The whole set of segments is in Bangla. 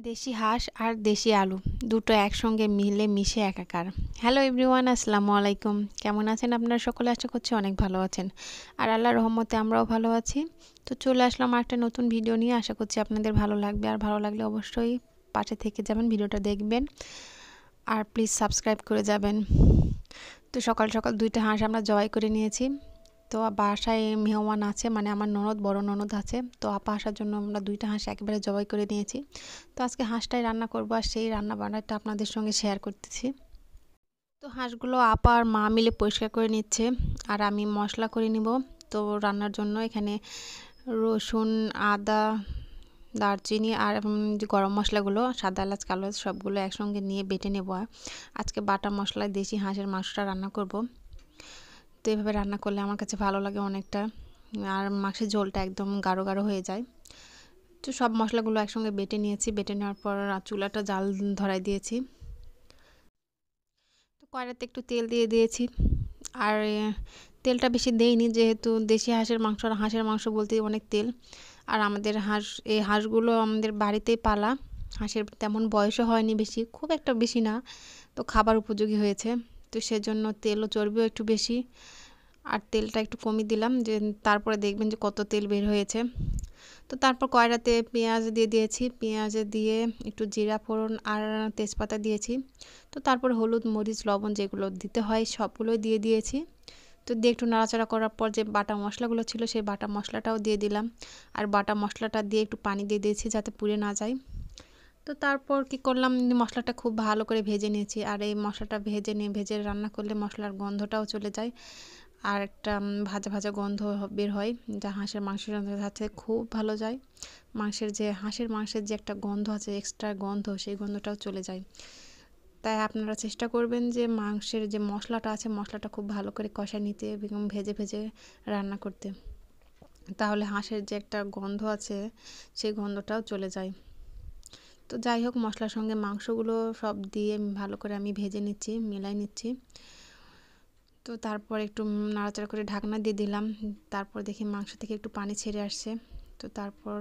দেশি হাঁস আর দেশি আলু দুটো একসঙ্গে মিলে মিশে একাকার। হ্যালো এভরিওয়ান, আসসালামু আলাইকুম। কেমন আছেন আপনারা সকলে? আশা করছি অনেক ভালো আছেন, আর আল্লাহর রহমতে আমরাও ভালো আছি। তো চলে আসলাম একটা নতুন ভিডিও নিয়ে। আশা করছি আপনাদের ভালো লাগবে, আর ভালো লাগলে অবশ্যই পাশে থেকে যাবেন, ভিডিওটা দেখবেন, আর প্লিজ সাবস্ক্রাইব করে যাবেন। তো সকাল সকাল দুইটা হাঁস আমরা জবাই করে নিয়েছি। তো বাসায় মেহমান আছে, মানে আমার ননদ, বড় ননদ আছে। তো আপা আসার জন্য আমরা দুইটা হাঁস একেবারে জবাই করে নিয়েছি। তো আজকে হাঁসটাই রান্না করবো, আর সেই রান্না বান্নাটা আপনাদের সঙ্গে শেয়ার করতেছি। তো হাঁসগুলো আপা আর মা মিলে পরিষ্কার করে নিচ্ছে, আর আমি মশলা করে নিব। তো রান্নার জন্য এখানে রসুন, আদা, দারচিনি আর যে গরম মশলাগুলো, সাদা এলাচ, কালো এলাচ সবগুলো একসঙ্গে নিয়ে বেটে নেব। আজকে বাটা মশলায় দেশি হাঁসের মাংসটা রান্না করব। তো এভাবে রান্না করলে আমার কাছে ভালো লাগে অনেকটা, আর মাংসের ঝোলটা একদম গাঢ় গাঢ় হয়ে যায়। তো সব মশলাগুলো একসঙ্গে বেটে নিয়েছি। বেটে নেওয়ার পর চুলাটা জাল ধরাই দিয়েছি। তো কড়াইতে একটু তেল দিয়ে দিয়েছি, আর তেলটা বেশি দেইনি, যেহেতু দেশি হাঁসের মাংস, আর হাঁসের মাংস বলতে অনেক তেল। আর আমাদের এই হাঁসগুলো আমাদের বাড়িতেই পালা। হাঁসের তেমন বয়সও হয়নি বেশি, খুব একটা বেশি না, তো খাবার উপযোগী হয়েছে। তো সেজন্য তেল ও চর্বিও একটু বেশি, আর তেলটা একটু কমিয়ে দিলাম, যে তারপরে দেখবেন যে কত তেল বের হয়েছে। তো তারপর কড়াইতে পেঁয়াজ দিয়ে দিয়েছি, পেঁয়াজ দিয়ে একটু জিরা ফোড়ন আর তেজপাতা দিয়েছি। তো তারপর হলুদ, মরিচ, লবণ যেগুলো দিতে হয় সবগুলোই দিয়ে দিয়েছি। তো দিয়ে একটু নাড়াচাড়া করার পর যে বাটা মশলাগুলো ছিল সেই বাটা মশলাটাও দিয়ে দিলাম, আর বাটা মশলাটা দিয়ে একটু পানি দিয়ে দিয়েছি যাতে পুড়ে না যায়। তো তারপর কি করলাম, মশলাটা খুব ভালো করে ভেজে নিয়েছি, আর এই মশলাটা ভেজে রান্না করলে মশলার গন্ধটাও চলে যায়, আর একটা ভাজা ভাজা গন্ধ বের হয়, যা হাঁসের মাংসের সাথে খুব ভালো যায়। হাঁসের মাংসের যে একটা গন্ধ আছে, এক্সট্রা গন্ধ, সেই গন্ধটাও চলে যায়। তাই আপনারা চেষ্টা করবেন যে মাংসের যে মশলাটা আছে, মশলাটা খুব ভালো করে কষায় নিতে এবং ভেজে ভেজে রান্না করতে, তাহলে হাঁসের যে একটা গন্ধ আছে সেই গন্ধটাও চলে যায়। তো যাই হোক, মশলার সঙ্গে মাংসগুলো সব দিয়ে ভালো করে আমি ভেজে নিচ্ছি, মিলাই নিচ্ছি। তো তারপর একটু নাড়াচাড়া করে ঢাকনা দিয়ে দিলাম। তারপর দেখি মাংস থেকে একটু পানি ছেড়ে আসছে। তো তারপর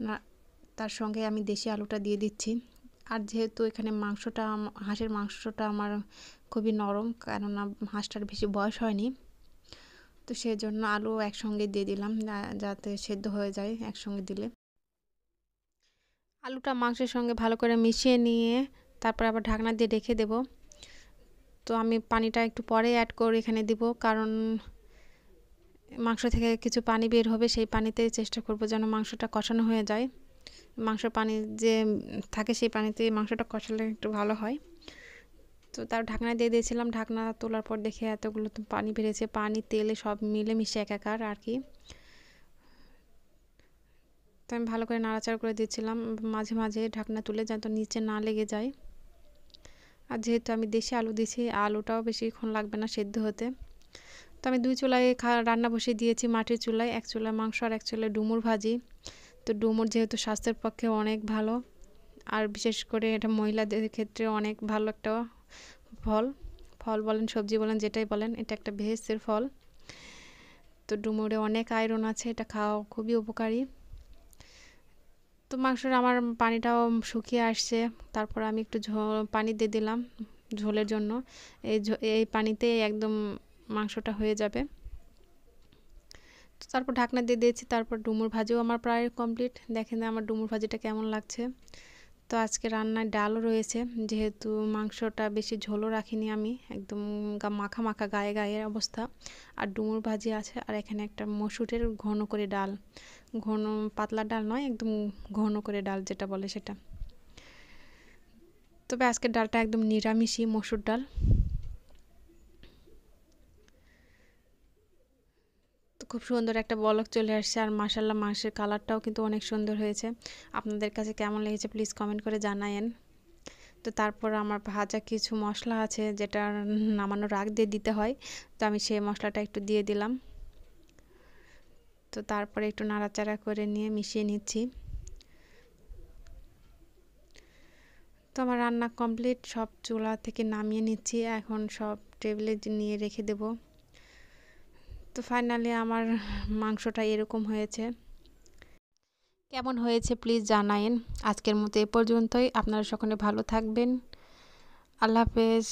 না, তার সঙ্গে আমি দেশি আলুটা দিয়ে দিচ্ছি। আর যেহেতু এখানে হাঁসের মাংসটা আমার খুবই নরম, কেননা হাঁসটার বেশি বয়স হয়নি, তো সেজন্য আলু একসঙ্গে দিয়ে দিলাম, যাতে সেদ্ধ হয়ে যায় একসঙ্গে দিলে। আলুটা মাংসের সঙ্গে ভালো করে মিশিয়ে নিয়ে তারপর আবার ঢাকনা দিয়ে রেখে দেব। তো আমি পানিটা একটু পরে অ্যাড করে এখানে দিব, কারণ মাংস থেকে কিছু পানি বের হবে, সেই পানিতে চেষ্টা করব যেন মাংসটা কষানো হয়ে যায়। মাংসের পানি যে থাকে সেই পানিতে মাংসটা কষালে একটু ভালো হয়। তো তার ঢাকনা দিয়ে দিয়েছিলাম, ঢাকনা তোলার পর দেখে এতগুলো তো পানি বেরিয়েছে, পানি তেলে সব মিলে মিশে একাকার আর কি। তো আমি ভালো করে নাড়াচাড়া করে দিচ্ছিলাম, মাঝে মাঝে ঢাকনা তুলে যাতে নিচে না লেগে যায়। আর যেহেতু আমি দেশি আলু দিয়েছি, আলুটাও বেশিক্ষণ লাগবে না সেদ্ধ হতে। তো আমি দুই চুলায় রান্না বসিয়ে দিয়েছি, মাটির চুলায়। এক চুলায় মাংস আর এক চুলায় ডুমুর ভাজি। তো ডুমুর যেহেতু স্বাস্থ্যের পক্ষে অনেক ভালো, আর বিশেষ করে এটা মহিলাদের ক্ষেত্রে অনেক ভালো একটা ফল। ফল বলেন, সবজি বলেন, যেটাই বলেন, এটা একটা ভেষজের ফল। তো ডুমুরে অনেক আয়রন আছে, এটা খাওয়া খুবই উপকারী। তো মাংসের আমার পানিটাও শুকিয়ে আসছে। তারপর আমি একটু পানি দিয়ে দিলাম ঝোলের জন্য। এই পানিতে একদম মাংসটা হয়ে যাবে। তো তারপর ঢাকনা দিয়ে দিয়েছি। তারপর ডুমুর ভাজিও আমার প্রায় কমপ্লিট। দেখেন আমার ডুমুর ভাজিটা কেমন লাগছে। তো আজকে রান্নায় ডালও রয়েছে, যেহেতু মাংসটা বেশি ঝোলও রাখিনি আমি, একদম মাখা মাখা গায়ে গায়ে অবস্থা। আর ডুমুর ভাজি আছে, আর এখানে একটা মসুরের ঘন করে ডাল, ঘন পাতলা ডাল নয়, একদম ঘন করে ডাল যেটা বলে সেটা। তবে আজকের ডালটা একদম নিরামিষই, মসুর ডাল। তো খুব সুন্দর একটা বলক চলে আসছে, আর মাশাল্লাহ মাংসের কালারটাও কিন্তু অনেক সুন্দর হয়েছে। আপনাদের কাছে কেমন লেগেছে প্লিজ কমেন্ট করে জানায়েন। তো তারপর আমার ভাজা কিছু মশলা আছে, যেটা নামানোর আগ দিয়ে দিতে হয়, তো আমি সেই মশলাটা একটু দিয়ে দিলাম। তো তারপরে একটু নাড়াচাড়া করে নিয়ে মিশিয়ে নিচ্ছি। তো আমার রান্না কমপ্লিট, সব চুলা থেকে নামিয়ে নিচ্ছি, এখন সব টেবিলে নিয়ে রেখে দেব। তো ফাইনালি আমার মাংসটা এরকম হয়েছে। কেমন হয়েছে প্লিজ জানায়েন। আজকের মতো এ পর্যন্তই। আপনারা সকলে ভালো থাকবেন। আল্লাহ হাফেজ।